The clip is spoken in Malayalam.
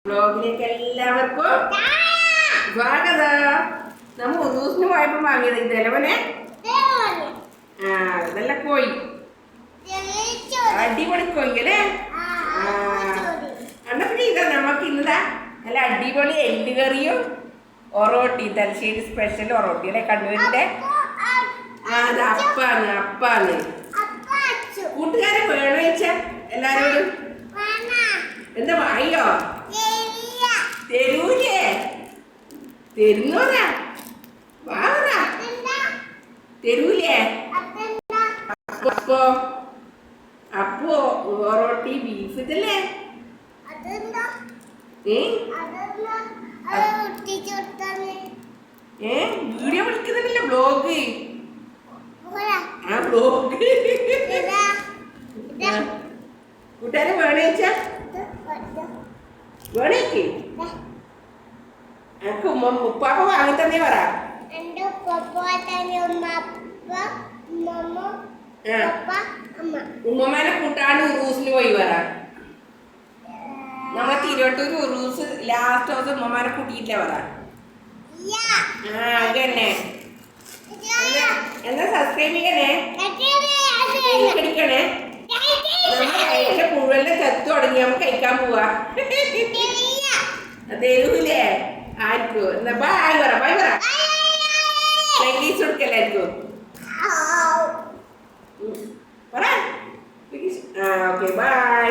ബ്ലോഗിലേക്ക് എല്ലാവർക്കും സ്വാഗതം. നമ്മ ഉറൂസിന് പോയപ്പോ വാങ്ങിയത് ഇതേലവനെ നല്ല കോഴി, അടിപൊളി കോഴി അല്ലേ? പിന്നെ ഇതാ നമുക്ക് ഇന്നതാ നല്ല അടിപൊളി എല്ല് കറിയും ഒറോട്ടി, തലശ്ശേരി സ്പെഷ്യൽ ഒറോട്ടി അല്ലെ, കണ്ണൂരിന്റെ. അത് അപ്പാണ്. കൂട്ടുകാരെ വേണോ വെച്ചാ എല്ലാരോടും എന്താ വായോ? തരൂലേ? തരുന്നോരാ വാറാ തരൂലേ? അപ്പോ ഒറോട്ടി ബീഫ് ഇതല്ലേ? വീഡിയോ വിളിക്കുന്നില്ല, ബ്ലോഗ്. ബ്ലോഗ് കൂട്ടുകാരെ വേണേച്ചാ വേണേക്ക് എനിക്ക് ഉപ്പാപ്പ വാങ്ങി തന്നെ പറ. ഉമ്മമാനെ കൂട്ടാണ്ട് ഉറൂസിന് പോയി പറ. നമ്മളെ തിരുവട്ടൂർ ഉറൂസ് ലാസ്റ്റ് ദിവസം ഉമ്മമാനെ കൂട്ടിയിട്ടില്ല പറ. അതന്നെ. എന്നാ സബ്സ്ക്രൈബ് ചെയ്യണേ, അടിക്കണേ. അതിന്റെ പുഴുവലിന്റെ ചത്തു തുടങ്ങി, നമുക്ക് കഴിക്കാൻ പോവാ. തരൂലേ? ആർക്കും എന്നാ ബായ് പറ. ലൈംഗീസ് കൊടുക്കല്ലായിരിക്കും പറ. Okay, by.